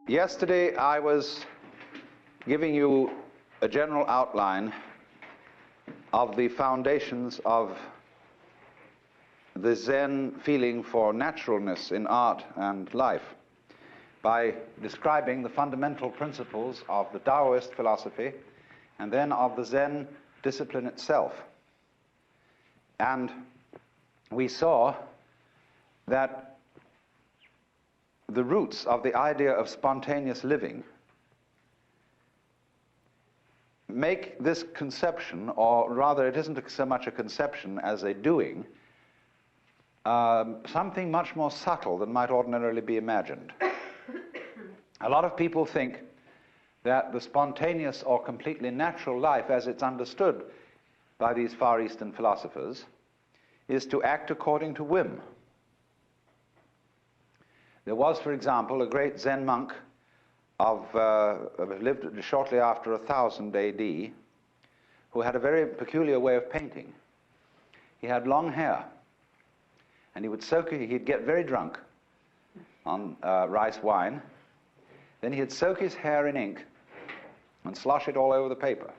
Yesterday I was giving you a general outline of the foundations of the Zen feeling for naturalness in art and life by describing the fundamental principles of the Taoist philosophy and then of the Zen discipline itself. And we saw that the roots of the idea of spontaneous living make this conception, or rather it isn't so much a conception as a doing, something much more subtle than might ordinarily be imagined. A lot of people think that the spontaneous or completely natural life, as it's understood by these Far Eastern philosophers, is to act according to whim. There was, for example, a great Zen monk lived shortly after 1000 AD, who had a very peculiar way of painting. He had long hair, and he'd get very drunk on rice wine. Then he'd soak his hair in ink and slosh it all over the paper.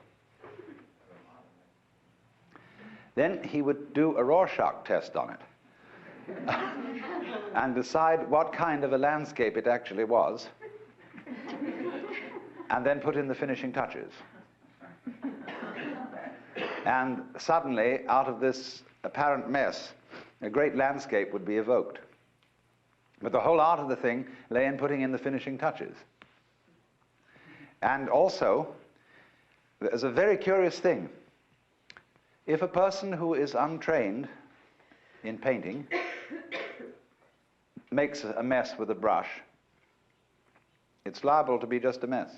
Then he would do a Rorschach test on it and decide what kind of a landscape it actually was, and then put in the finishing touches. And suddenly, out of this apparent mess, a great landscape would be evoked. But the whole art of the thing lay in putting in the finishing touches. And also, there's a very curious thing. If a person who is untrained in painting makes a mess with a brush, it's liable to be just a mess.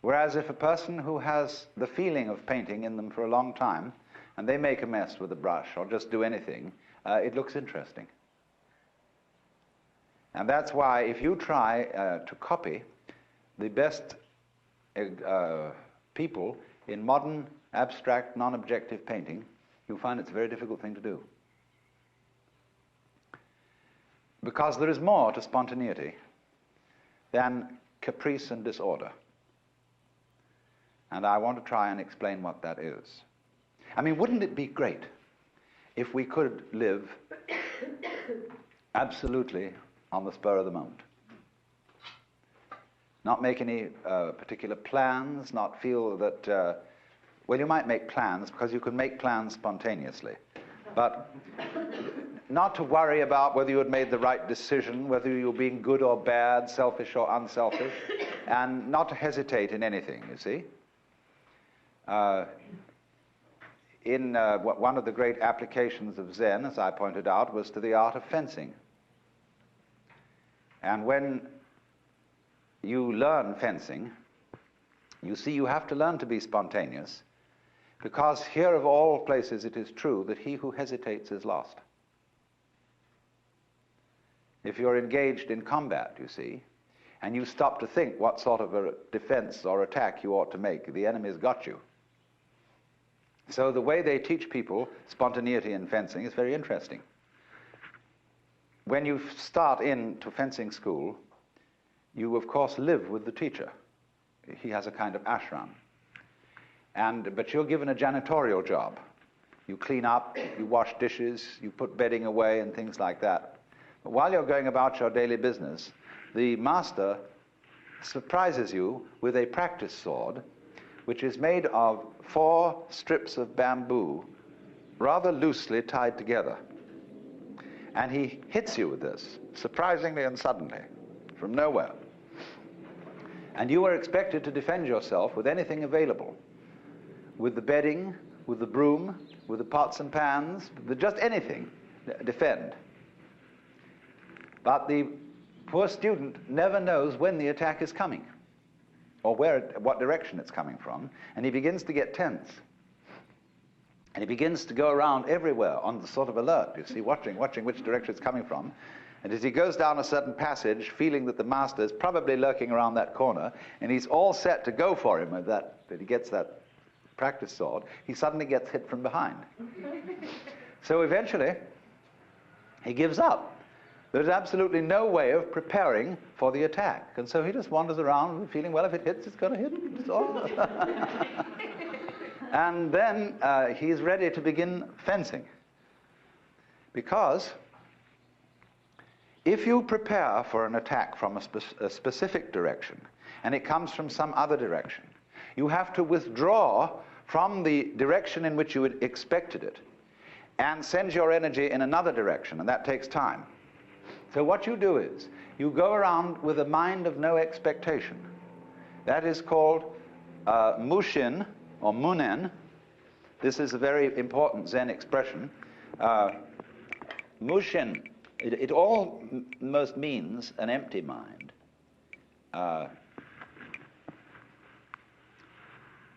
Whereas if a person who has the feeling of painting in them for a long time, and they make a mess with a brush or just do anything, it looks interesting. And that's why if you try to copy the best people in modern abstract, non-objective painting, you'll find it's a very difficult thing to do. Because there is more to spontaneity than caprice and disorder. And I want to try and explain what that is. I mean, wouldn't it be great if we could live absolutely on the spur of the moment? Not make any particular plans, not feel that, well, you might make plans because you can make plans spontaneously, but not to worry about whether you had made the right decision, whether you were being good or bad, selfish or unselfish, and not to hesitate in anything, you see. One of the great applications of Zen, as I pointed out, was to the art of fencing. And when you learn fencing, you see you have to learn to be spontaneous, because here of all places it is true that he who hesitates is lost. If you're engaged in combat, you see, and you stop to think what sort of a defense or attack you ought to make, the enemy's got you. So the way they teach people spontaneity in fencing is very interesting. When you start into fencing school, you of course live with the teacher. He has a kind of ashram. But you're given a janitorial job. You clean up, you wash dishes, you put bedding away and things like that. But while you're going about your daily business, the master surprises you with a practice sword, which is made of 4 strips of bamboo, rather loosely tied together. And he hits you with this, surprisingly and suddenly, from nowhere. And you are expected to defend yourself with anything available, with the bedding, with the broom, with the pots and pans, with just anything, defend. But the poor student never knows when the attack is coming, or what direction it's coming from, and he begins to get tense. And he begins to go around everywhere on the sort of alert, you see, watching which direction it's coming from. And as he goes down a certain passage, feeling that the master is probably lurking around that corner, and he's all set to go for him, that he gets that practice sword, he suddenly gets hit from behind. So eventually, he gives up. There's absolutely no way of preparing for the attack. And so he just wanders around feeling, well, if it hits, it's going to hit. It's all. And then he's ready to begin fencing. Because if you prepare for an attack from a specific direction, and it comes from some other direction, you have to withdraw from the direction in which you had expected it and send your energy in another direction, and that takes time. So what you do is, you go around with a mind of no expectation. That is called mushin, or munen. This is a very important Zen expression. Mushin, it almost means an empty mind.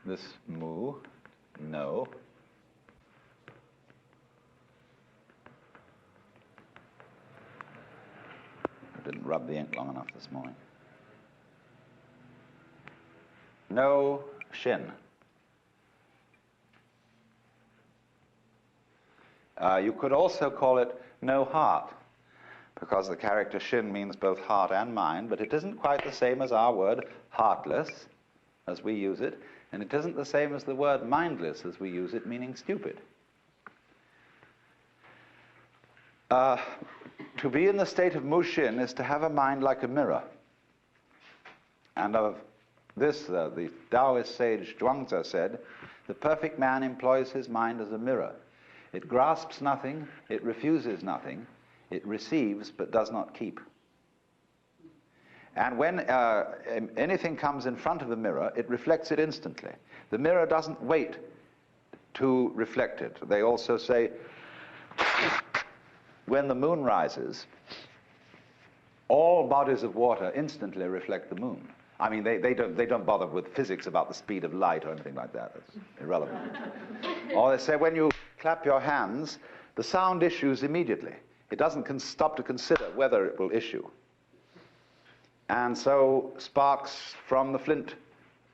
This mu, no. I didn't rub the ink long enough this morning. No shin. You could also call it no heart, because the character shin means both heart and mind, but it isn't quite the same as our word heartless, as we use it, and it isn't the same as the word mindless as we use it, meaning stupid. To be in the state of mushin is to have a mind like a mirror. And of this, the Taoist sage Zhuangzi said, the perfect man employs his mind as a mirror. It grasps nothing, it refuses nothing, it receives but does not keep. And when anything comes in front of the mirror, it reflects it instantly. The mirror doesn't wait to reflect it. They also say, when the moon rises, all bodies of water instantly reflect the moon. I mean, they don't bother with physics about the speed of light or anything like that. That's irrelevant. Or they say when you clap your hands, the sound issues immediately. It doesn't stop to consider whether it will issue. And so sparks from the flint,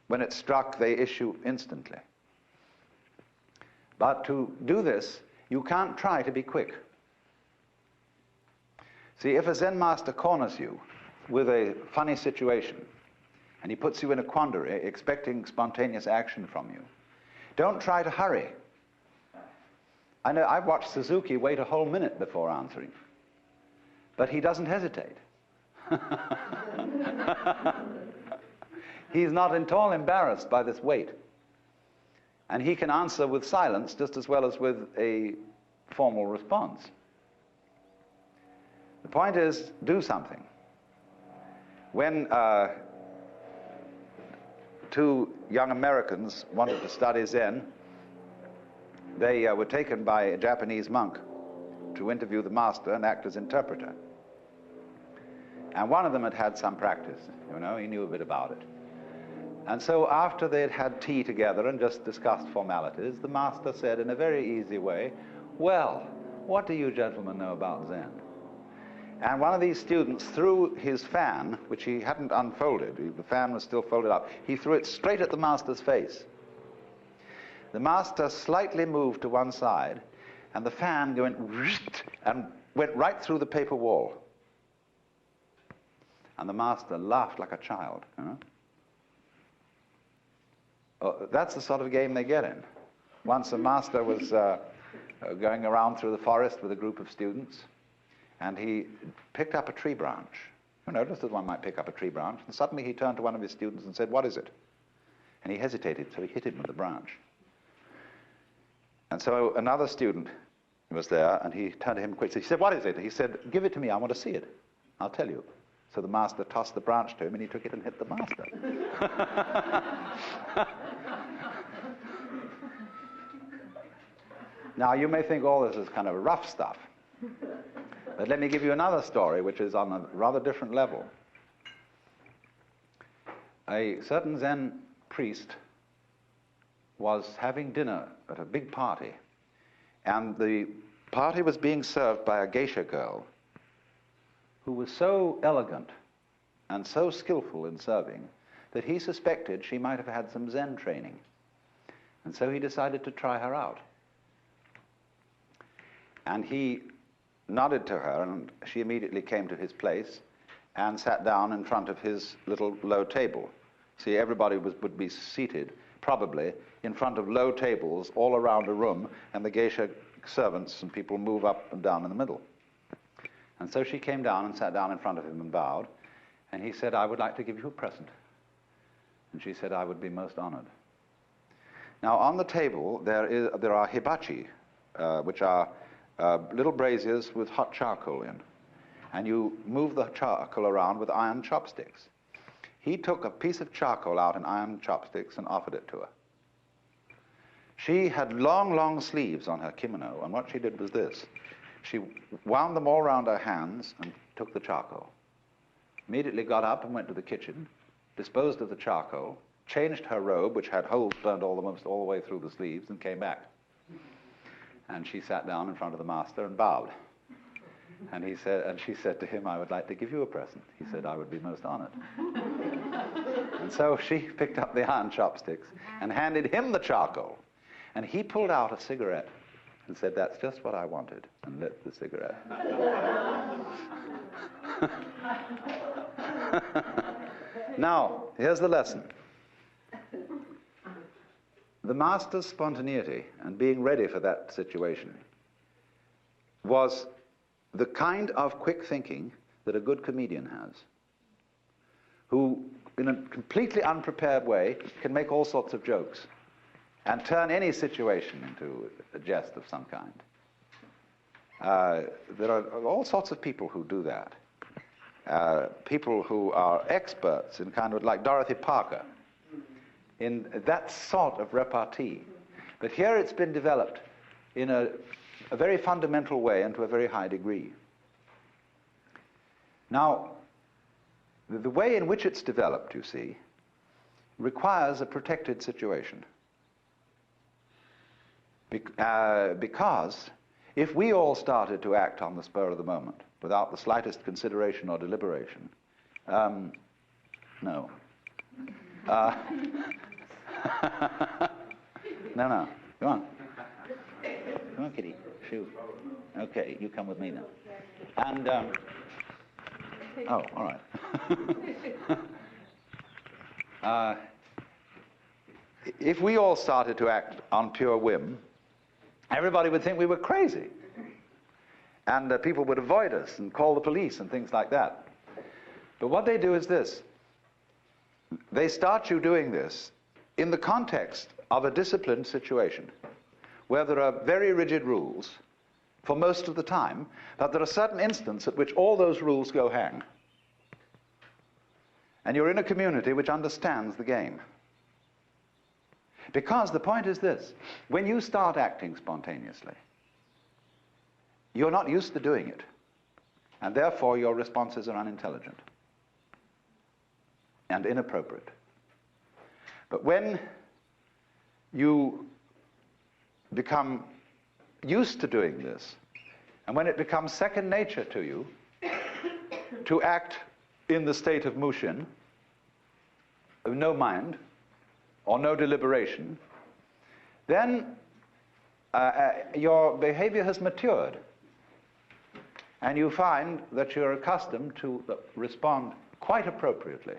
when it's struck, they issue instantly. But to do this, you can't try to be quick. See, if a Zen master corners you with a funny situation, and he puts you in a quandary, expecting spontaneous action from you, don't try to hurry. I know I've watched Suzuki wait a whole minute before answering, but he doesn't hesitate. He's not at all embarrassed by this wait. And he can answer with silence just as well as with a formal response. The point is, do something. When two young Americans wanted to study Zen, they were taken by a Japanese monk to interview the master and act as interpreter. And one of them had had some practice, he knew a bit about it. And so after they had had tea together and just discussed formalities, the master said in a very easy way, well, what do you gentlemen know about Zen? And one of these students threw his fan, which he hadn't unfolded, the fan was still folded up, he threw it straight at the master's face. The master slightly moved to one side, and the fan went and went right through the paper wall. And the master laughed like a child. That's the sort of game they get in. Once a master was going around through the forest with a group of students, and he picked up a tree branch. Just as one might pick up a tree branch, and suddenly he turned to one of his students and said, what is it? And he hesitated, so he hit him with the branch. And so another student was there, and he turned to him quickly. He said, what is it? He said, give it to me, I want to see it. I'll tell you. So the master tossed the branch to him, and he took it and hit the master. Now, you may think all this is kind of rough stuff. But let me give you another story, which is on a rather different level. A certain Zen priest was having dinner at a big party, and the party was being served by a geisha girl who was so elegant and so skillful in serving that he suspected she might have had some Zen training. And so he decided to try her out. And he nodded to her, and she immediately came to his place and sat down in front of his little low table. See, everybody would be seated, probably, in front of low tables all around a room, and the geisha servants and people move up and down in the middle. And so she came down and sat down in front of him and bowed, and he said, "I would like to give you a present." And she said, "I would be most honored." Now, on the table, there are hibachi, which are little braziers with hot charcoal in. And you move the charcoal around with iron chopsticks. He took a piece of charcoal out in iron chopsticks and offered it to her. She had long, long sleeves on her kimono, and what she did was this. She wound them all around her hands and took the charcoal. Immediately got up and went to the kitchen, disposed of the charcoal, changed her robe, which had holes burned almost all the way through the sleeves, and came back. And she sat down in front of the master and bowed. And she said to him, "I would like to give you a present." He said, "I would be most honored." And so she picked up the iron chopsticks and handed him the charcoal. And he pulled out a cigarette and said, "That's just what I wanted," and lit the cigarette. Now, here's the lesson. The master's spontaneity and being ready for that situation was the kind of quick thinking that a good comedian has, who, in a completely unprepared way, can make all sorts of jokes and turn any situation into a jest of some kind. There are all sorts of people who do that. People who are experts in kind of like Dorothy Parker, in that sort of repartee. But here it's been developed in a very fundamental way and to a very high degree. Now, the way in which it's developed, you see, requires a protected situation. Because if we all started to act on the spur of the moment, without the slightest consideration or deliberation, no. No, come on. Come on, kitty. Shoo. Okay, you come with me now. And, oh, all right. If we all started to act on pure whim, everybody would think we were crazy. And people would avoid us and call the police and things like that. But what they do is this. They start you doing this in the context of a disciplined situation where there are very rigid rules for most of the time, but there are certain instances at which all those rules go hang. And you're in a community which understands the game. Because the point is this, when you start acting spontaneously, you're not used to doing it, and therefore your responses are unintelligent and inappropriate. But when you become used to doing this, and when it becomes second nature to you to act in the state of mushin, of no mind, or no deliberation, then your behavior has matured. And you find that you're accustomed to respond quite appropriately,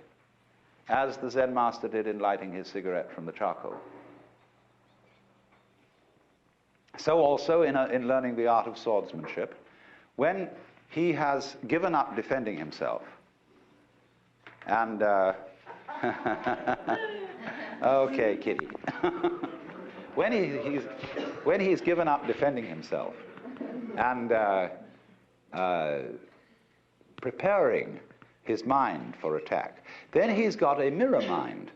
as the Zen master did in lighting his cigarette from the charcoal. So also in learning the art of swordsmanship, when he has given up defending himself, and okay, kitty. When he's given up defending himself and preparing his mind for attack, then he's got a mirror mind.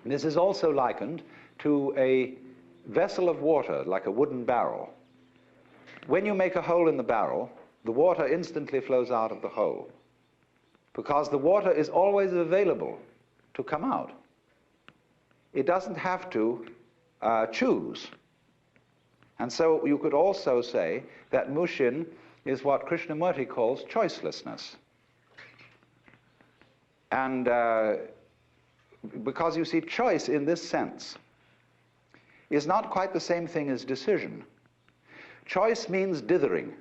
And this is also likened to a vessel of water, like a wooden barrel. When you make a hole in the barrel, the water instantly flows out of the hole, because the water is always available to come out. It doesn't have to choose. And so you could also say that mushin is what Krishnamurti calls choicelessness. And because you see, choice in this sense is not quite the same thing as decision. Choice means dithering.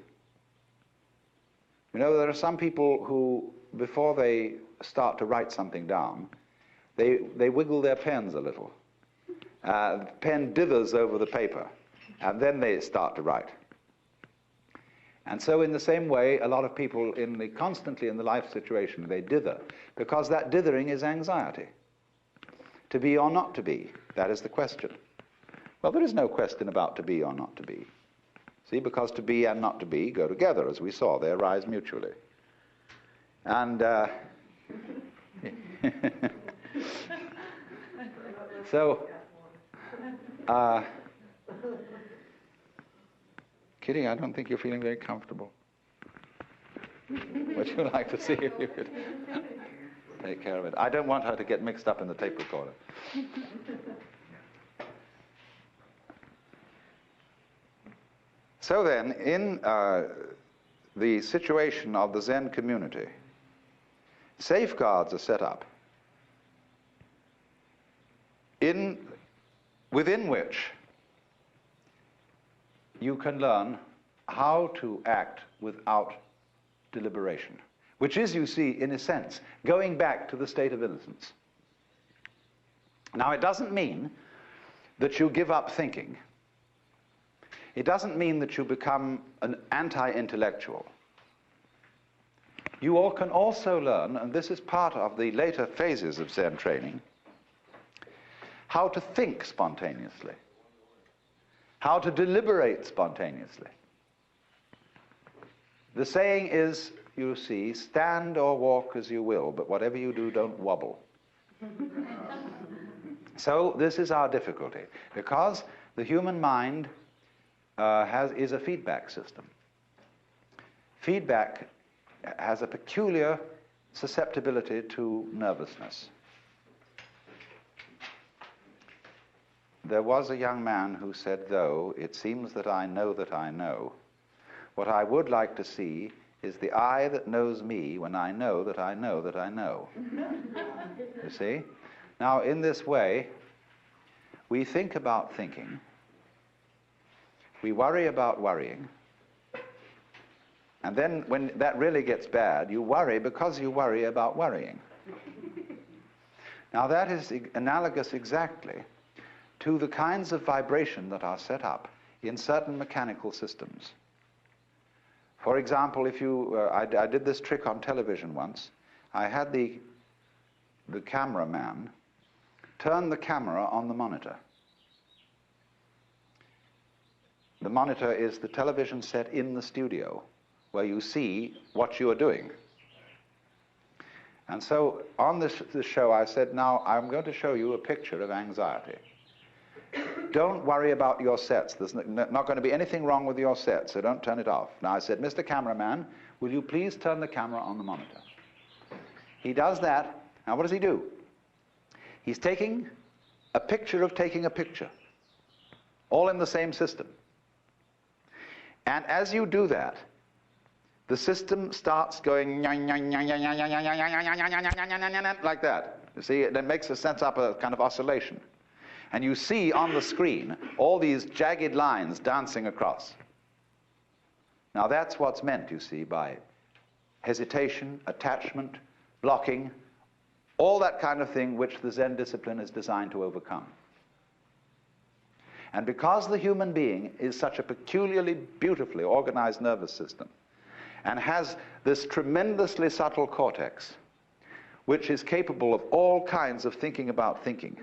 You know, there are some people who, before they start to write something down, they wiggle their pens a little. The pen dithers over the paper, and then they start to write. And so in the same way, a lot of people constantly in the life situation, they dither, because that dithering is anxiety. To be or not to be, that is the question. Well, there is no question about to be or not to be. See, because to be and not to be go together, as we saw. They arise mutually. And so, Kitty, I don't think you're feeling very comfortable. Would you like to see if you could take care of it? I don't want her to get mixed up in the tape recorder. So then, in the situation of the Zen community, safeguards are set up within which you can learn how to act without deliberation, which is, you see, in a sense, going back to the state of innocence. Now, it doesn't mean that you give up thinking. It doesn't mean that you become an anti-intellectual. You all can also learn, and this is part of the later phases of Zen training, how to think spontaneously, how to deliberate spontaneously. The saying is, you see, stand or walk as you will, but whatever you do, don't wobble. So this is our difficulty, because the human mind is a feedback system. Feedback has a peculiar susceptibility to nervousness. There was a young man who said, though it seems that I know, what I would like to see is the I that knows me when I know that I know that I know. You see? Now, in this way, we think about thinking, we worry about worrying, and then when that really gets bad, you worry because you worry about worrying. Now, that is analogous exactly to the kinds of vibration that are set up in certain mechanical systems. For example, if you, I did this trick on television once. I had the cameraman turn the camera on the monitor. The monitor is the television set in the studio where you see what you are doing. And so on this show I said, now I'm going to show you a picture of anxiety. Don't worry about your sets. There's not going to be anything wrong with your set, so don't turn it off. Now I said, Mr. Cameraman, will you please turn the camera on the monitor? He does that. Now what does he do? He's taking a picture of taking a picture, all in the same system. And as you do that, the system starts going like that. You see, it makes a sense up a kind of oscillation. And you see on the screen all these jagged lines dancing across. Now that's what's meant, you see, by hesitation, attachment, blocking, all that kind of thing which the Zen discipline is designed to overcome. And because the human being is such a peculiarly beautifully organized nervous system and has this tremendously subtle cortex, which is capable of all kinds of thinking about thinking,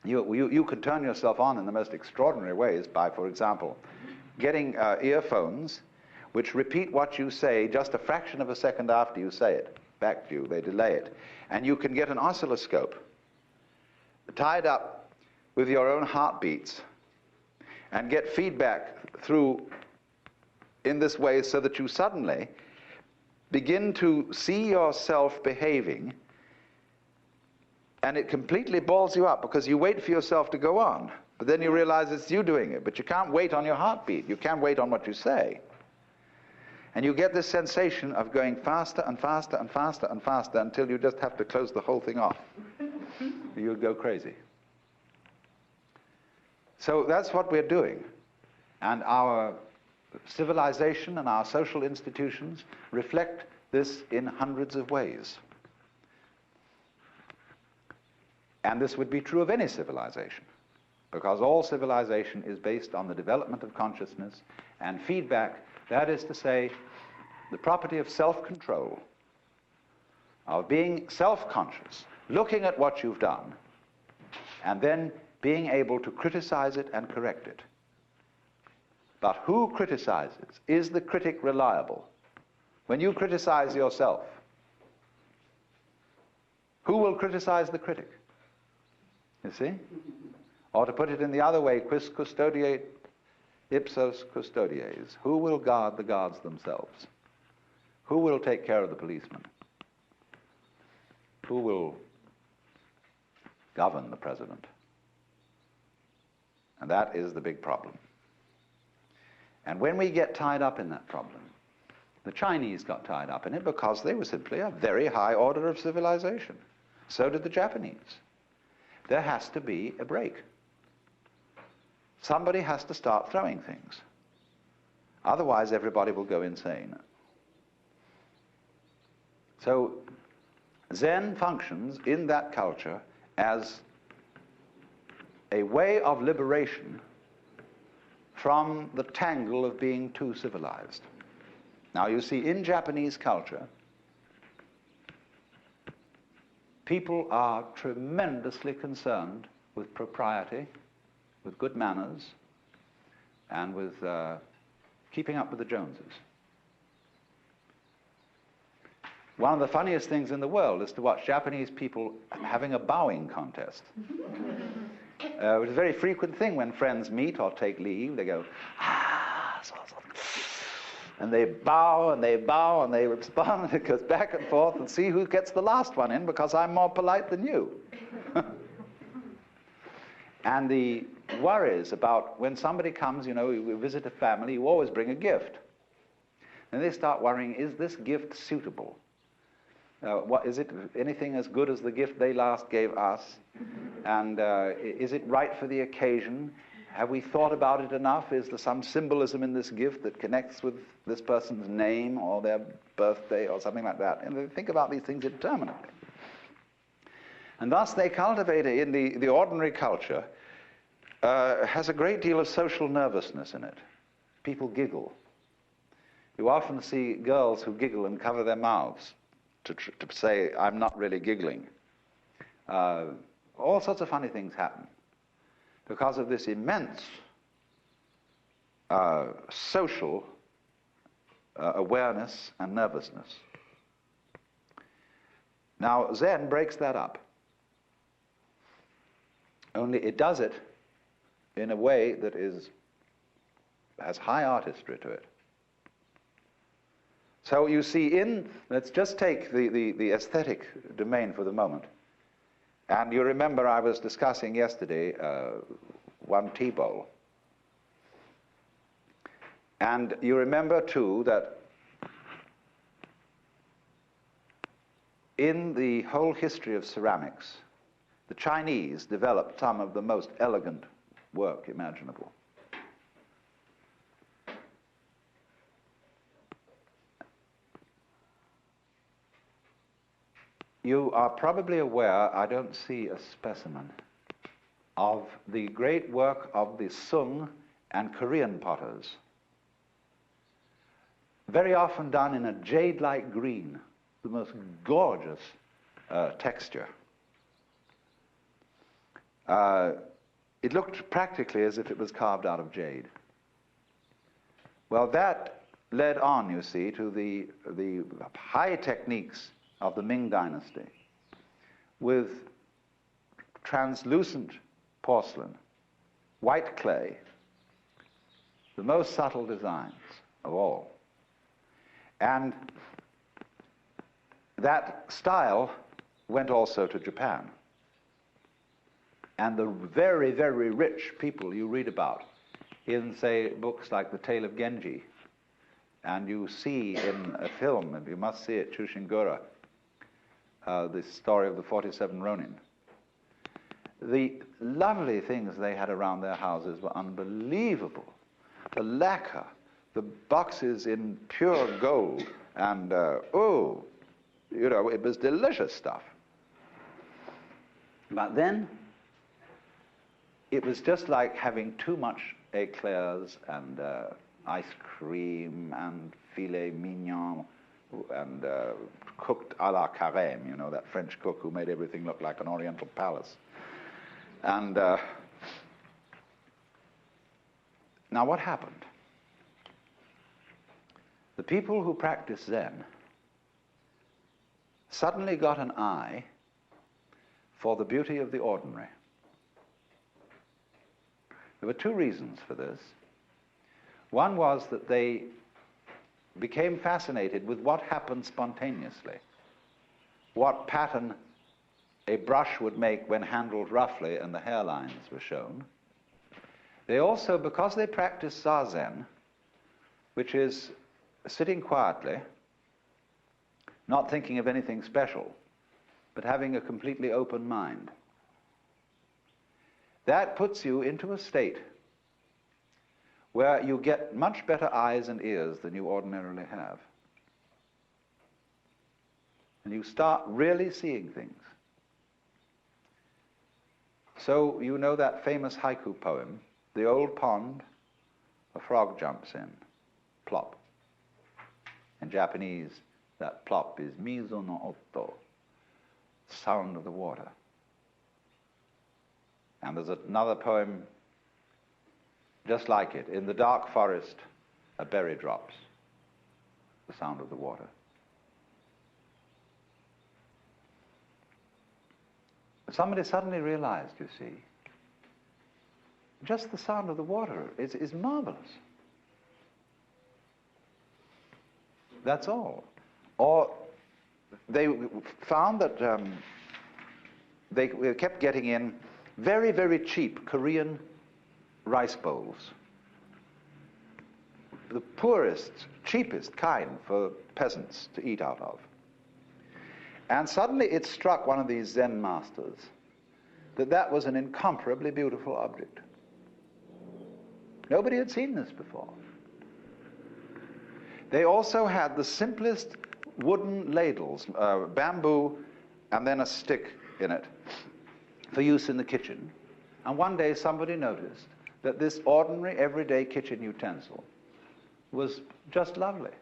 you can turn yourself on in the most extraordinary ways by, for example, getting earphones which repeat what you say just a fraction of a second after you say it back to you. They delay it. And you can get an oscilloscope tied up with your own heartbeats and get feedback through in this way so that you suddenly begin to see yourself behaving, and it completely balls you up because you wait for yourself to go on, but then you realize it's you doing it. But you can't wait on your heartbeat. You can't wait on what you say. And you get this sensation of going faster and faster and faster and faster until you just have to close the whole thing off. You'll go crazy. So that's what we're doing. And our civilization and our social institutions reflect this in hundreds of ways. And this would be true of any civilization, because all civilization is based on the development of consciousness and feedback, that is to say, the property of self-control, of being self-conscious, looking at what you've done, and then being able to criticize it and correct it. But who criticizes? Is the critic reliable? When you criticize yourself, who will criticize the critic? You see? Or to put it in the other way, quis custodiet ipsos custodies. Who will guard the guards themselves? Who will take care of the policeman? Who will govern the president? And that is the big problem. And when we get tied up in that problem, the Chinese got tied up in it because they were simply a very high order of civilization. So did the Japanese. There has to be a break. Somebody has to start throwing things. Otherwise, everybody will go insane. So, Zen functions in that culture as a way of liberation from the tangle of being too civilized. Now, you see, in Japanese culture, people are tremendously concerned with propriety, with good manners, and with keeping up with the Joneses. One of the funniest things in the world is to watch Japanese people having a bowing contest. It's a very frequent thing when friends meet or take leave. They go, ah, and they bow and they bow and they respond, and it goes back and forth, and see who gets the last one in, because I'm more polite than you. And the worries about when somebody comes, you know, you visit a family, you always bring a gift. And they start worrying, is this gift suitable? What is it? Anything as good as the gift they last gave us? And is it right for the occasion? Have we thought about it enough? Is there some symbolism in this gift that connects with this person's name or their birthday or something like that? And they think about these things interminably. And thus they cultivate in the ordinary culture, has a great deal of social nervousness in it. People giggle. You often see girls who giggle and cover their mouths to say, I'm not really giggling. All sorts of funny things happen because of this immense social awareness and nervousness. Now, Zen breaks that up. Only it does it in a way that has high artistry to it. So you see, let's just take the aesthetic domain for the moment. And you remember I was discussing yesterday one tea bowl. And you remember, too, that in the whole history of ceramics, the Chinese developed some of the most elegant work imaginable. You are probably aware, I don't see a specimen, of the great work of the Sung and Korean potters, very often done in a jade-like green, the most gorgeous texture. It looked practically as if it was carved out of jade. Well, that led on, you see, to the high techniques of the Ming Dynasty, with translucent porcelain, white clay, the most subtle designs of all. And that style went also to Japan. And the very, very rich people you read about in, say, books like The Tale of Genji, and you see in a film, and you must see it, Chushingura, the story of the 47 Ronin. The lovely things they had around their houses were unbelievable. The lacquer, the boxes in pure gold, and it was delicious stuff. But then it was just like having too much eclairs and ice cream and filet mignon and cooked à la carême, that French cook who made everything look like an oriental palace. And now what happened? The people who practiced Zen suddenly got an eye for the beauty of the ordinary. There were two reasons for this. One was that they became fascinated with what happened spontaneously, what pattern a brush would make when handled roughly and the hairlines were shown. They also, because they practiced Zazen, which is sitting quietly, not thinking of anything special, but having a completely open mind, that puts you into a state where you get much better eyes and ears than you ordinarily have. And you start really seeing things. So you know that famous haiku poem, "The old pond, a frog jumps in, plop." In Japanese, that plop is mizo no otto, sound of the water. And there's another poem just like it. "In the dark forest, a berry drops, the sound of the water." Somebody suddenly realized, you see, just the sound of the water is marvelous. That's all. Or they found that they kept getting in very, very cheap Korean rice bowls. The poorest, cheapest kind for peasants to eat out of. And suddenly it struck one of these Zen masters that that was an incomparably beautiful object. Nobody had seen this before. They also had the simplest wooden ladles, bamboo and then a stick in it, for use in the kitchen. And one day somebody noticed that this ordinary, everyday kitchen utensil was just lovely.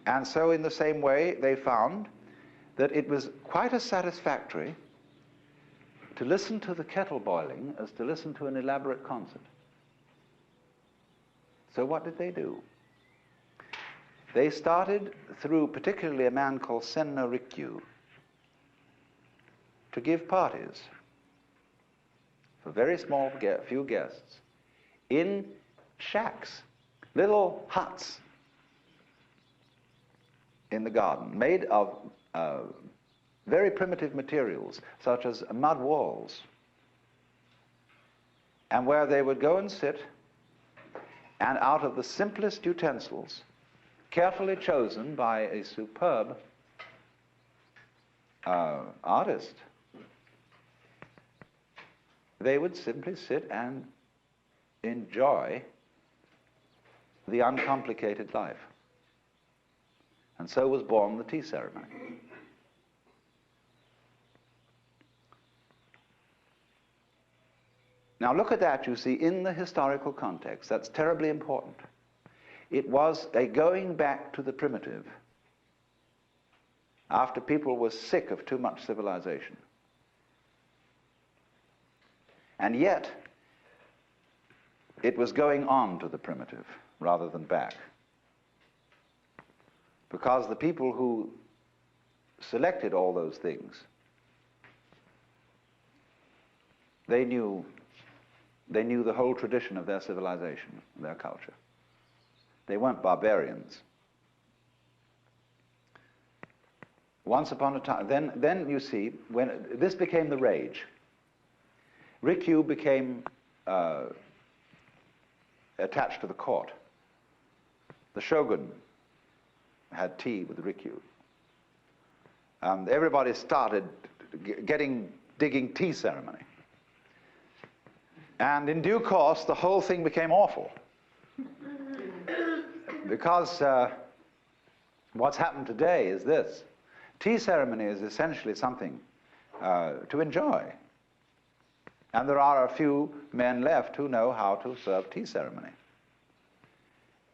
And so in the same way, they found that it was quite as satisfactory to listen to the kettle boiling as to listen to an elaborate concert. So what did they do? They started, through particularly a man called Senno Rikyu, to give parties for very small, few guests in shacks, little huts in the garden, made of very primitive materials, such as mud walls, and where they would go and sit, and out of the simplest utensils, carefully chosen by a superb artist, they would simply sit and enjoy the uncomplicated life. And so was born the tea ceremony. Now look at that, you see, in the historical context. That's terribly important. It was a going back to the primitive after people were sick of too much civilization. And yet, it was going on to the primitive rather than back. Because the people who selected all those things, they knew the whole tradition of their civilization, their culture. They weren't barbarians. Once upon a time, then you see, when this became the rage, Rikyu became attached to the court. The shogun had tea with Rikyu. And everybody started digging tea ceremony. And in due course, the whole thing became awful. Because what's happened today is this. Tea ceremony is essentially something to enjoy. And there are a few men left who know how to serve tea ceremony.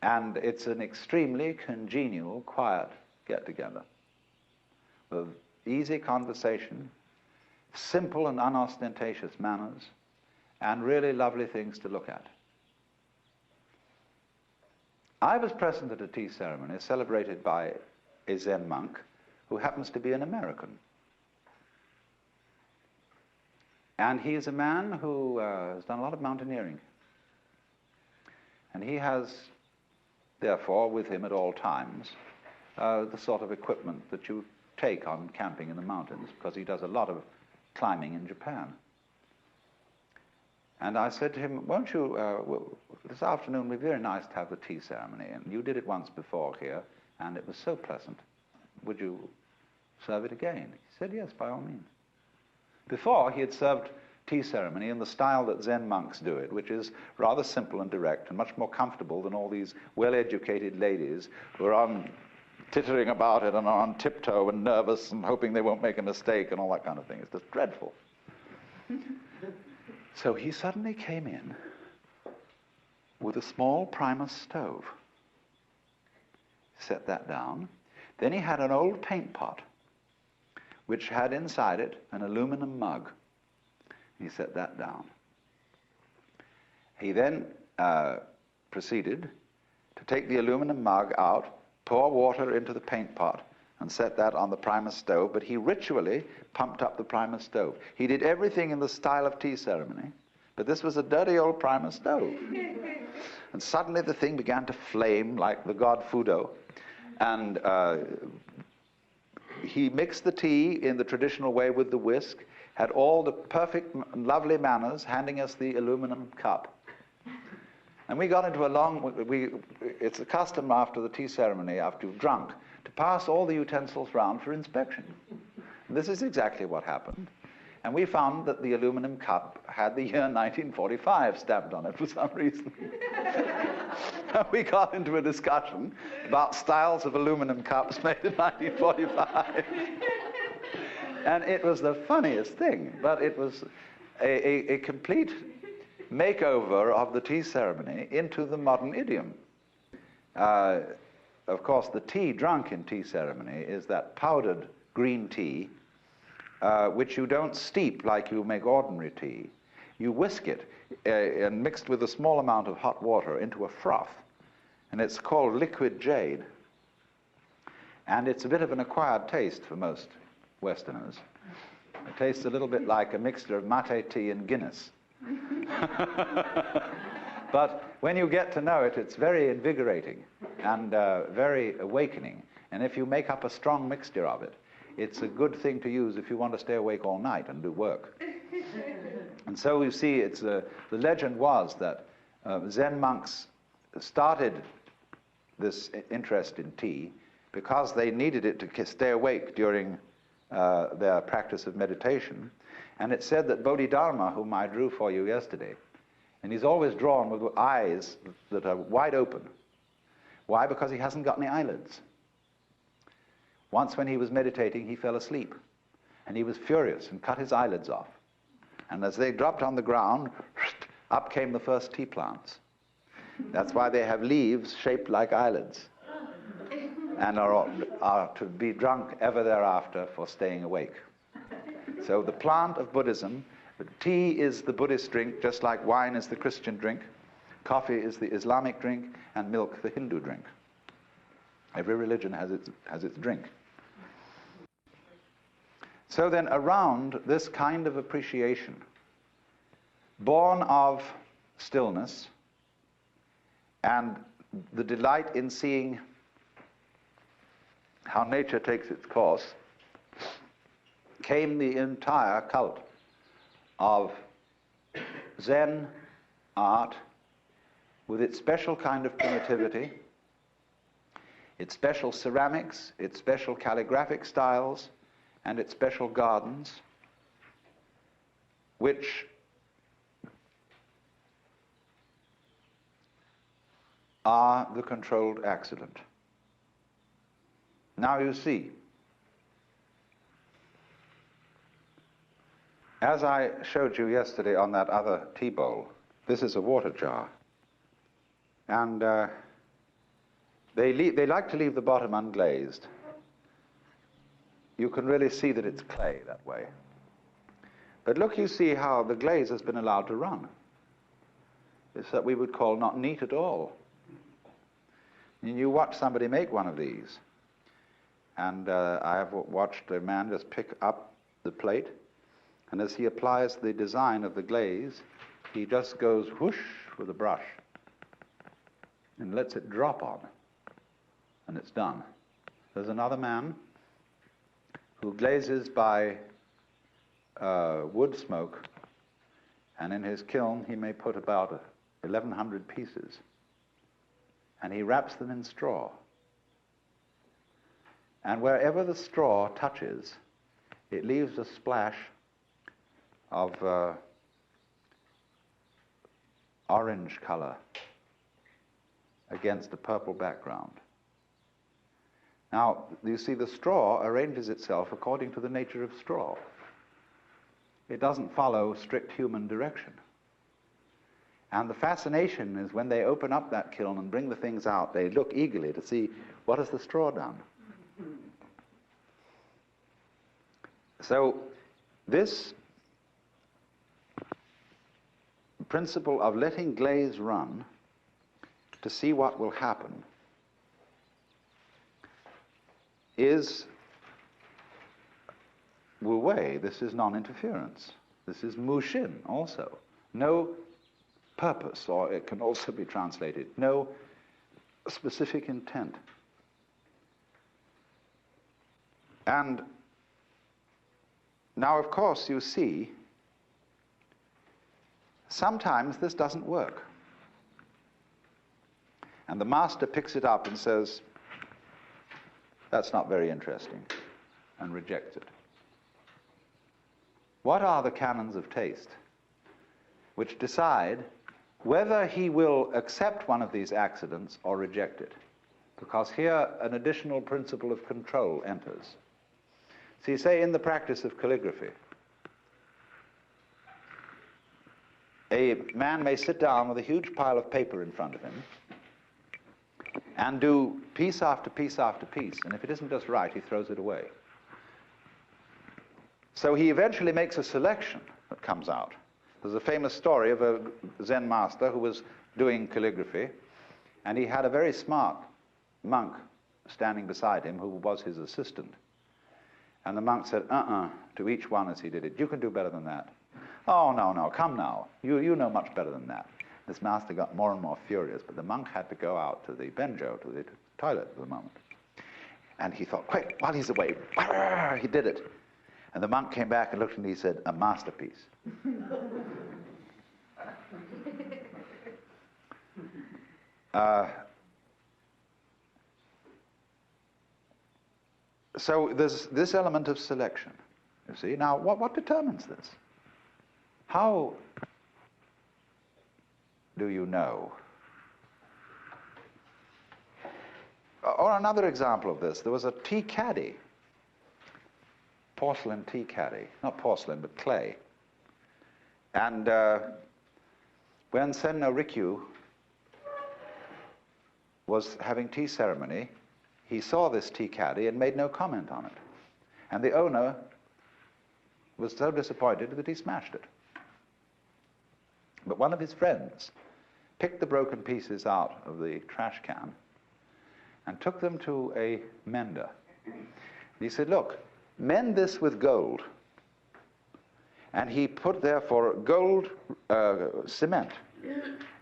And it's an extremely congenial, quiet get-together with easy conversation, simple and unostentatious manners, and really lovely things to look at. I was present at a tea ceremony celebrated by a Zen monk who happens to be an American. And he is a man who has done a lot of mountaineering. And he has, therefore, with him at all times, the sort of equipment that you take on camping in the mountains, because he does a lot of climbing in Japan. And I said to him, won't you, this afternoon would be very nice to have the tea ceremony, and you did it once before here, and it was so pleasant. Would you serve it again? He said, yes, by all means. Before, he had served tea ceremony in the style that Zen monks do it, which is rather simple and direct and much more comfortable than all these well-educated ladies who are tittering about it and are on tiptoe and nervous and hoping they won't make a mistake and all that kind of thing. It's just dreadful. So he suddenly came in with a small Primus stove. Set that down. Then he had an old paint pot which had inside it an aluminum mug. He set that down. He then proceeded to take the aluminum mug out, pour water into the paint pot, and set that on the Primus stove, but he ritually pumped up the Primus stove. He did everything in the style of tea ceremony, but this was a dirty old Primus stove. And suddenly the thing began to flame like the god Fudo, and he mixed the tea in the traditional way with the whisk, had all the perfect, lovely manners, handing us the aluminum cup. And we got into a long, it's a custom after the tea ceremony, after you've drunk, to pass all the utensils round for inspection. And this is exactly what happened. And we found that the aluminum cup had the year 1945 stamped on it for some reason. We got into a discussion about styles of aluminum cups made in 1945. And it was the funniest thing, but it was a complete makeover of the tea ceremony into the modern idiom. Of course, the tea drunk in tea ceremony is that powdered green tea, which you don't steep like you make ordinary tea. You whisk it and mixed with a small amount of hot water into a froth, and it's called liquid jade. And it's a bit of an acquired taste for most Westerners. It tastes a little bit like a mixture of mate tea and Guinness. But when you get to know it, it's very invigorating and very awakening. And if you make up a strong mixture of it, it's a good thing to use if you want to stay awake all night and do work. And so you see, the legend was that Zen monks started this interest in tea because they needed it to stay awake during their practice of meditation. And it said that Bodhidharma, whom I drew for you yesterday, and he's always drawn with eyes that are wide open. Why? Because he hasn't got any eyelids. Once when he was meditating, he fell asleep, and he was furious and cut his eyelids off. And as they dropped on the ground, up came the first tea plants. That's why they have leaves shaped like eyelids, and are to be drunk ever thereafter for staying awake. So the plant of Buddhism, tea is the Buddhist drink, just like wine is the Christian drink, coffee is the Islamic drink, and milk the Hindu drink. Every religion has its drink. So then around this kind of appreciation, born of stillness and the delight in seeing how nature takes its course, came the entire cult of Zen art with its special kind of primitivity, its special ceramics, its special calligraphic styles, and its special gardens, which are the controlled accident. Now you see, as I showed you yesterday on that other tea bowl, this is a water jar. And they like to leave the bottom unglazed. You can really see that it's clay that way. But look, you see how the glaze has been allowed to run. It's that we would call not neat at all. And you watch somebody make one of these. And I have watched a man just pick up the plate, and as he applies the design of the glaze, he just goes whoosh with a brush and lets it drop on, and it's done. There's another man who glazes by wood smoke, and in his kiln he may put about 1,100 pieces, and he wraps them in straw. And wherever the straw touches, it leaves a splash of orange color against a purple background. Now, you see, the straw arranges itself according to the nature of straw. It doesn't follow strict human direction. And the fascination is when they open up that kiln and bring the things out, they look eagerly to see what has the straw done. So this principle of letting glaze run to see what will happen is Wu Wei. This is non-interference. This is Mu Xin also. No purpose, or it can also be translated, no specific intent. And now, of course, you see, sometimes this doesn't work. And the master picks it up and says, that's not very interesting, and rejects it. What are the canons of taste which decide whether he will accept one of these accidents or reject it? Because here an additional principle of control enters. See, say in the practice of calligraphy, a man may sit down with a huge pile of paper in front of him and do piece after piece after piece, and if it isn't just right, he throws it away. So he eventually makes a selection that comes out. There's a famous story of a Zen master who was doing calligraphy, and he had a very smart monk standing beside him who was his assistant. And the monk said, to each one as he did it, you can do better than that. Oh, no, come now. You know much better than that. This master got more and more furious, but the monk had to go out to the benjo, to the toilet for the moment. And he thought, quick, while he's away, he did it. And the monk came back and looked and he said, a masterpiece. So there's this element of selection, you see. Now, what determines this? How do you know? Or another example of this, there was a tea caddy, porcelain tea caddy, not porcelain, but clay. And when Senno Rikyu was having tea ceremony, he saw this tea caddy and made no comment on it. And the owner was so disappointed that he smashed it. But one of his friends picked the broken pieces out of the trash can and took them to a mender. He said, look, mend this with gold. And he put therefore gold cement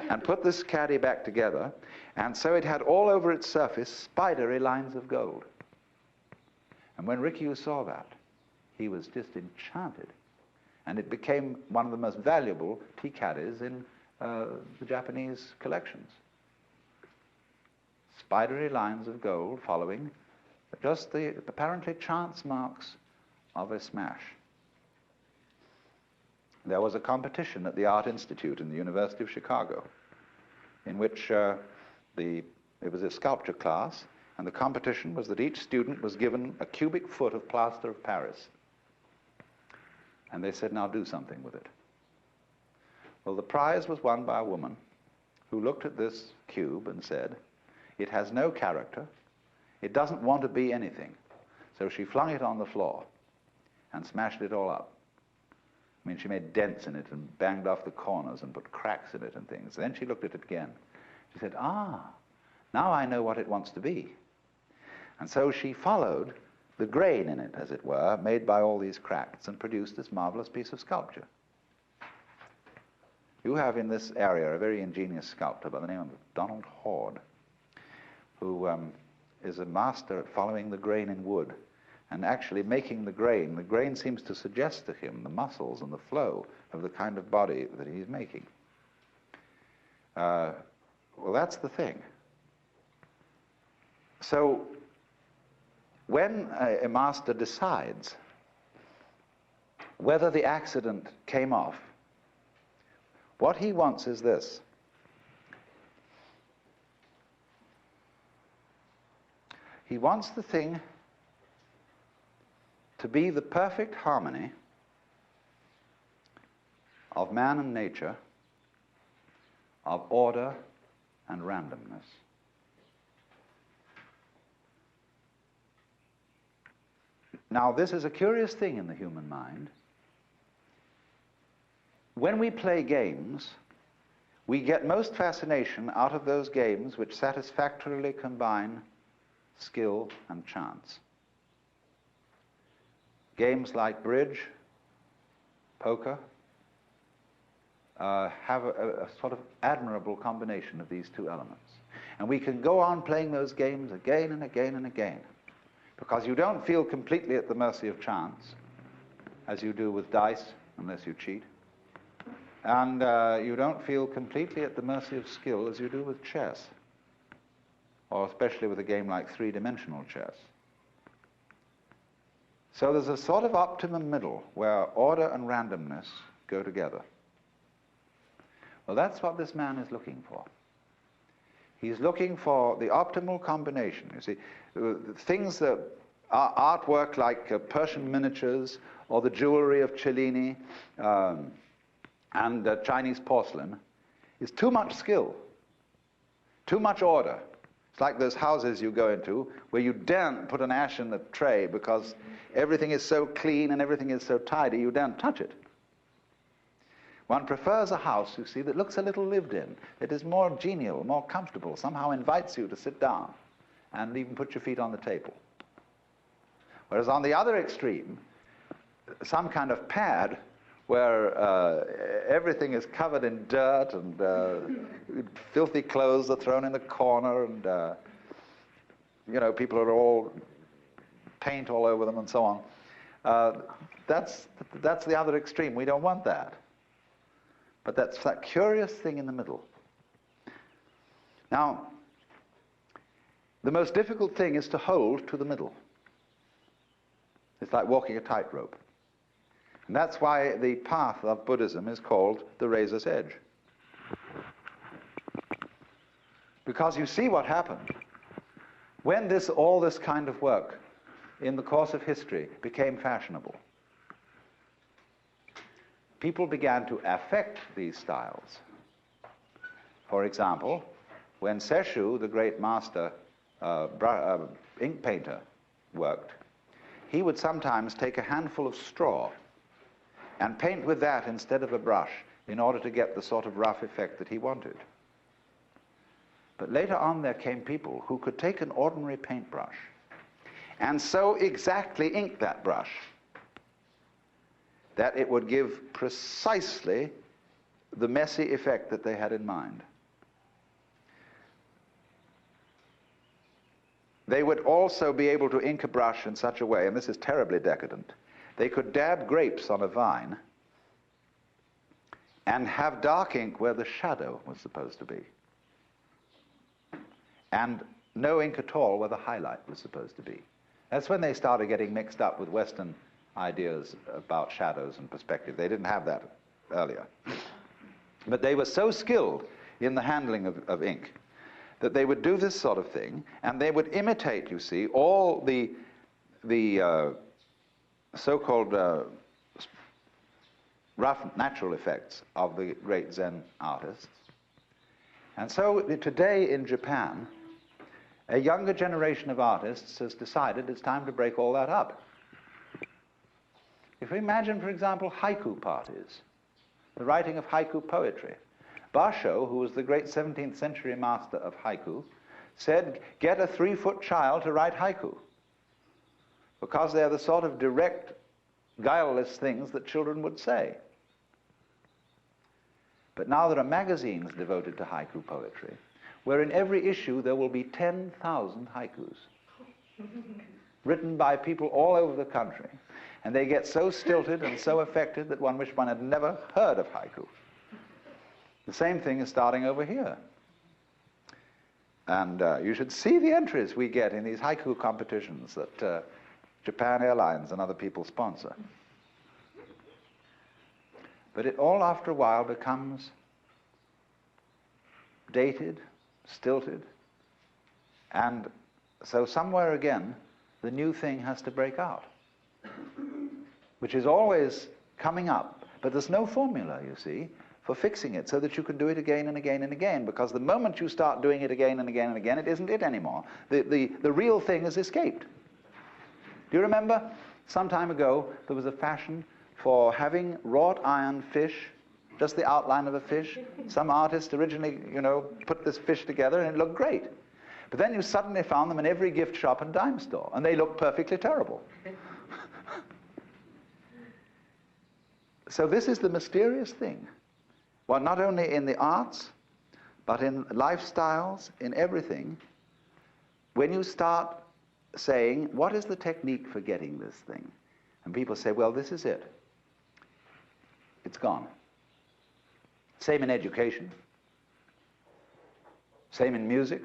and put this caddy back together, and so it had all over its surface spidery lines of gold. And when Rikyu saw that, he was just enchanted, and it became one of the most valuable tea caddies in the Japanese collections. Spidery lines of gold following just the apparently chance marks of a smash. There was a competition at the Art Institute in the University of Chicago in which it was a sculpture class, and the competition was that each student was given a cubic foot of plaster of Paris. And they said, now do something with it. Well, the prize was won by a woman who looked at this cube and said, it has no character, it doesn't want to be anything. So she flung it on the floor and smashed it all up. I mean, she made dents in it and banged off the corners and put cracks in it and things. Then she looked at it again. She said, now I know what it wants to be. And so she followed the grain in it, as it were, made by all these cracks, and produced this marvelous piece of sculpture. You have in this area a very ingenious sculptor by the name of Donald Hord, who is a master at following the grain in wood and actually making the grain. The grain seems to suggest to him the muscles and the flow of the kind of body that he's making. Well, that's the thing. So when a master decides whether the accident came off, what he wants is this. He wants the thing to be the perfect harmony of man and nature, of order and randomness. Now, this is a curious thing in the human mind. When we play games, we get most fascination out of those games which satisfactorily combine skill and chance. Games like bridge, poker, have a sort of admirable combination of these two elements. And we can go on playing those games again and again and again, because you don't feel completely at the mercy of chance, as you do with dice, unless you cheat. And you don't feel completely at the mercy of skill, as you do with chess, or especially with a game like three-dimensional chess. So there's a sort of optimum middle where order and randomness go together. Well, that's what this man is looking for. He's looking for the optimal combination. You see, things that are artwork like Persian miniatures or the jewelry of Cellini and Chinese porcelain is too much skill, too much order. It's like those houses you go into where you daren't put an ash in the tray because everything is so clean and everything is so tidy, you daren't touch it. One prefers a house, you see, that looks a little lived in. It is more genial, more comfortable, somehow invites you to sit down and even put your feet on the table. Whereas on the other extreme, some kind of pad where everything is covered in dirt and filthy clothes are thrown in the corner and, people are all paint all over them and so on. That's the other extreme. We don't want that. But that's that curious thing in the middle. Now, the most difficult thing is to hold to the middle. It's like walking a tightrope. And that's why the path of Buddhism is called the razor's edge. Because you see what happened. When all this kind of work in the course of history became fashionable, people began to affect these styles. For example, when Seshu, the great master ink painter, worked, he would sometimes take a handful of straw and paint with that instead of a brush in order to get the sort of rough effect that he wanted. But later on there came people who could take an ordinary paintbrush and so exactly ink that brush that it would give precisely the messy effect that they had in mind. They would also be able to ink a brush in such a way, and this is terribly decadent, they could dab grapes on a vine and have dark ink where the shadow was supposed to be, and no ink at all where the highlight was supposed to be. That's when they started getting mixed up with Western ideas about shadows and perspective. They didn't have that earlier. But they were so skilled in the handling of ink that they would do this sort of thing, and they would imitate, you see, all the so-called rough natural effects of the great Zen artists. And so today in Japan, a younger generation of artists has decided it's time to break all that up. If we imagine, for example, haiku parties, the writing of haiku poetry. Basho, who was the great 17th century master of haiku, said, get a 3-foot child to write haiku, because they're the sort of direct, guileless things that children would say. But now there are magazines devoted to haiku poetry, where in every issue there will be 10,000 haikus, written by people all over the country. And they get so stilted and so affected that one wished one had never heard of haiku. The same thing is starting over here. And you should see the entries we get in these haiku competitions that Japan Airlines and other people sponsor. But it all after a while becomes dated, stilted, and so somewhere again the new thing has to break out, which is always coming up, but there's no formula, you see, for fixing it so that you can do it again and again and again, because the moment you start doing it again and again and again, it isn't it anymore. The real thing has escaped. Do you remember some time ago there was a fashion for having wrought iron fish, just the outline of a fish? Some artist originally, put this fish together and it looked great. But then you suddenly found them in every gift shop and dime store, and they looked perfectly terrible. So this is the mysterious thing. Well, not only in the arts, but in lifestyles, in everything. When you start saying, what is the technique for getting this thing? And people say, well, this is it. It's gone. Same in education. Same in music.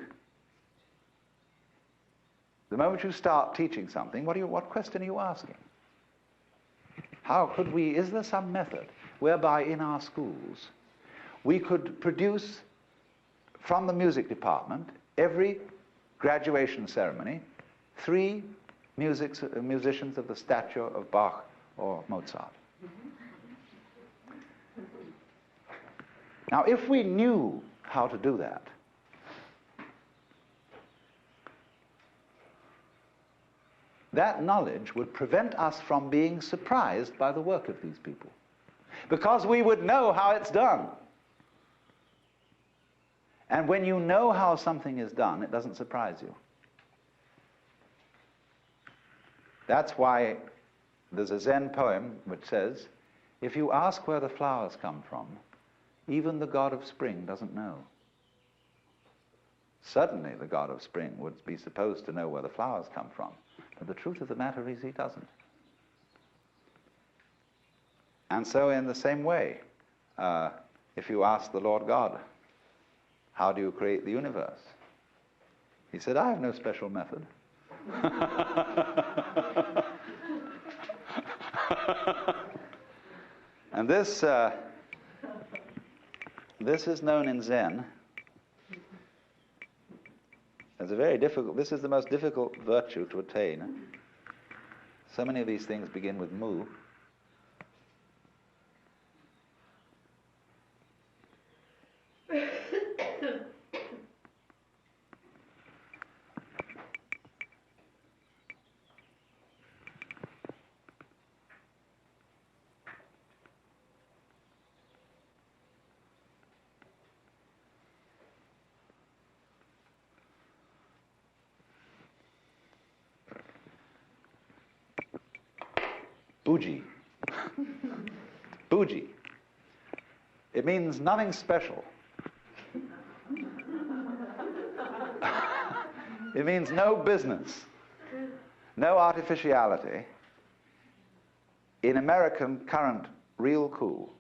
The moment you start teaching something, what question are you asking? How could we, is there some method whereby in our schools we could produce from the music department, every graduation ceremony, 3 musicians of the stature of Bach or Mozart? Now, if we knew how to do that, that knowledge would prevent us from being surprised by the work of these people, because we would know how it's done. And when you know how something is done, it doesn't surprise you. That's why there's a Zen poem which says, if you ask where the flowers come from, even the god of spring doesn't know. Certainly the god of spring would be supposed to know where the flowers come from. But the truth of the matter is he doesn't. And so in the same way, if you ask the Lord God, how do you create the universe? He said, I have no special method. And this is known in Zen as a very difficult, this is the most difficult virtue to attain. So many of these things begin with mu. Buji. Buji. It means nothing special. It means no business, no artificiality. In American current, real cool.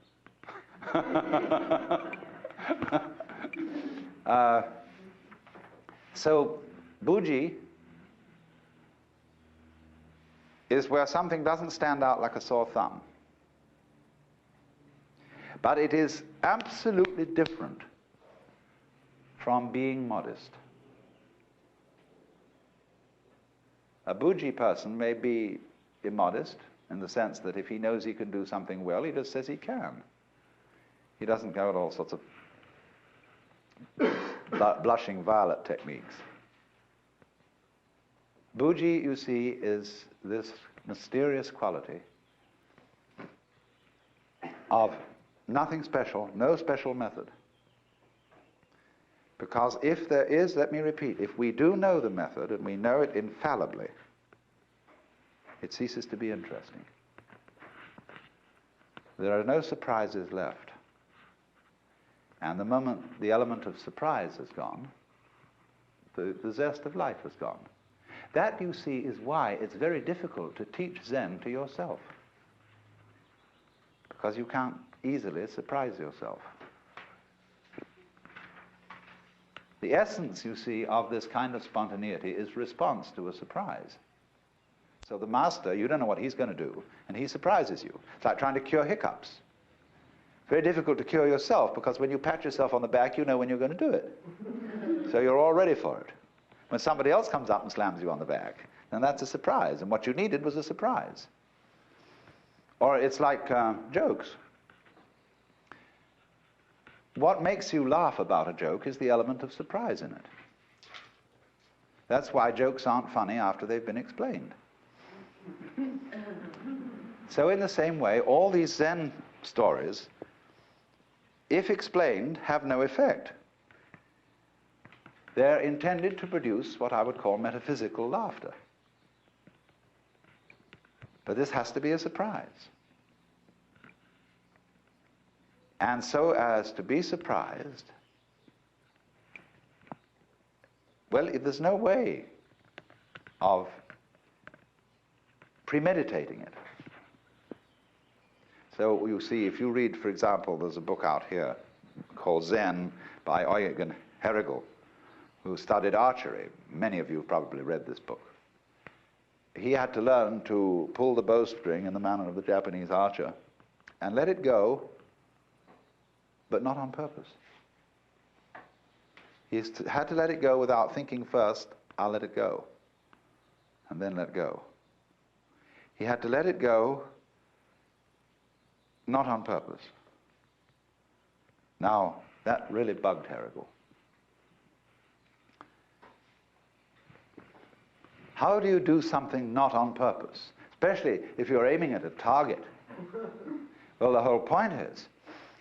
So, Buji is where something doesn't stand out like a sore thumb. But it is absolutely different from being modest. A bougie person may be immodest in the sense that if he knows he can do something well, he just says he can. He doesn't go at all sorts of blushing violet techniques. Bougie, you see, is this mysterious quality of nothing special, no special method. Because if there is, let me repeat, if we do know the method and we know it infallibly, it ceases to be interesting. There are no surprises left. And the moment the element of surprise has gone, the zest of life has gone. That, you see, is why it's very difficult to teach Zen to yourself. Because you can't easily surprise yourself. The essence, you see, of this kind of spontaneity is response to a surprise. So the master, you don't know what he's going to do, and he surprises you. It's like trying to cure hiccups. Very difficult to cure yourself, because when you pat yourself on the back, you know when you're going to do it. So you're all ready for it. When somebody else comes up and slams you on the back, then that's a surprise, and what you needed was a surprise. Or it's like jokes. What makes you laugh about a joke is the element of surprise in it. That's why jokes aren't funny after they've been explained. So in the same way, all these Zen stories, if explained, have no effect. They're intended to produce what I would call metaphysical laughter. But this has to be a surprise. And so as to be surprised, well, there's no way of premeditating it. So you see, if you read, for example, there's a book out here called Zen by Eugen Herrigel, who studied archery. Many of you have probably read this book. He had to learn to pull the bowstring in the manner of the Japanese archer and let it go, but not on purpose. He had to let it go without thinking first, I'll let it go, and then let go. He had to let it go, not on purpose. Now, that really bugged Herrigel. How do you do something not on purpose, especially if you're aiming at a target? Well, the whole point is,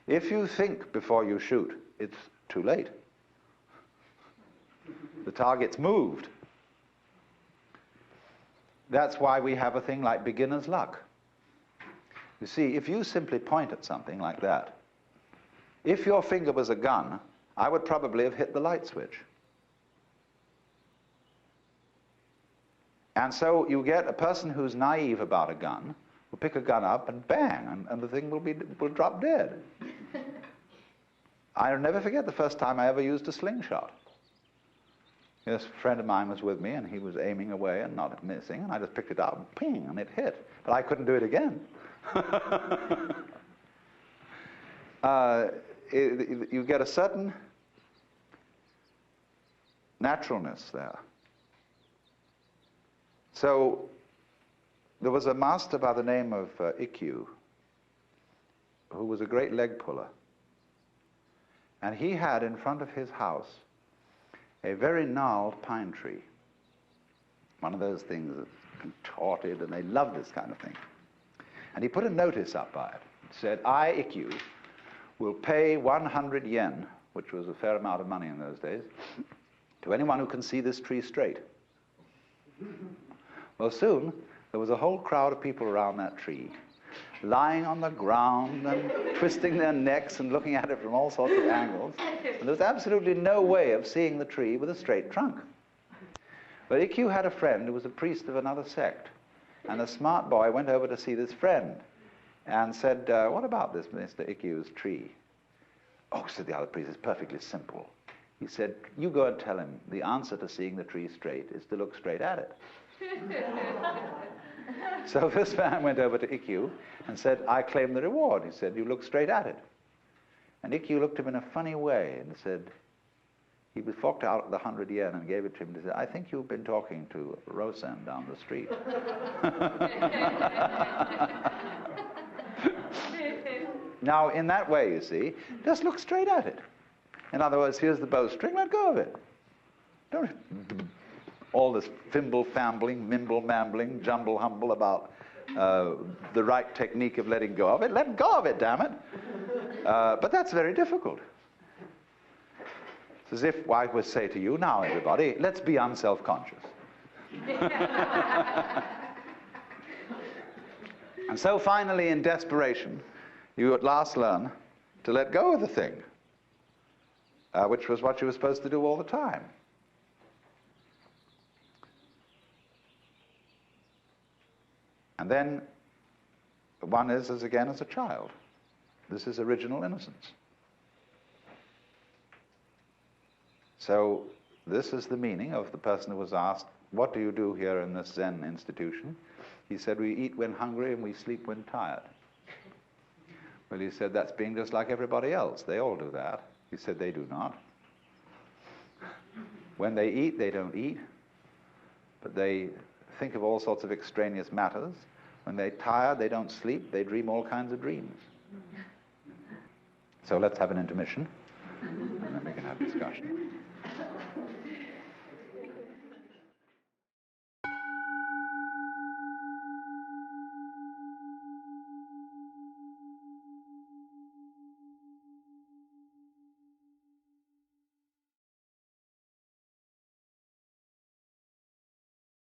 if you think before you shoot, it's too late. The target's moved. That's why we have a thing like beginner's luck. You see, if you simply point at something like that, if your finger was a gun, I would probably have hit the light switch. And so you get a person who's naive about a gun, will pick a gun up and bang, and the thing will drop dead. I'll never forget the first time I ever used a slingshot. This friend of mine was with me, and he was aiming away and not missing, and I just picked it up and ping, and it hit. But I couldn't do it again. You get a certain naturalness there. So there was a master by the name of Ikkyu, who was a great leg puller. And he had in front of his house a very gnarled pine tree. One of those things that's contorted, and they love this kind of thing. And he put a notice up by it. It said, I, Ikkyu, will pay 100 yen, which was a fair amount of money in those days, to anyone who can see this tree straight. Well, soon, there was a whole crowd of people around that tree, lying on the ground and twisting their necks and looking at it from all sorts of angles. And there was absolutely no way of seeing the tree with a straight trunk. But Ikkyu had a friend who was a priest of another sect. And a smart boy went over to see this friend and said, what about this Mr. Ikkyu's tree? Oh, said the other priest, it's perfectly simple. He said, you go and tell him the answer to seeing the tree straight is to look straight at it. So this man went over to Ikkyu and said, I claim the reward. He said, you look straight at it. And Ikkyu looked at him in a funny way and said, He forked out the 100 yen and gave it to him and said, I think you've been talking to Roseanne down the street. Now, in that way, you see, just look straight at it. In other words, here's the bowstring, let go of it. Don't all this fimble-fambling, mimble-mambling, jumble-humble about the right technique of letting go of it. Let go of it, damn it. But that's very difficult. It's as if I would say to you, now everybody, let's be unself-conscious. And so finally, in desperation, you at last learn to let go of the thing, which was what you were supposed to do all the time. And then one is, as again, as a child. This is original innocence. So this is the meaning of the person who was asked, what do you do here in this Zen institution? He said, we eat when hungry and we sleep when tired. Well, he said, that's being just like everybody else. They all do that. He said, they do not. When they eat, they don't eat, but they think of all sorts of extraneous matters. When they're tired, they don't sleep. They dream all kinds of dreams. So let's have an intermission, and then we can have discussion.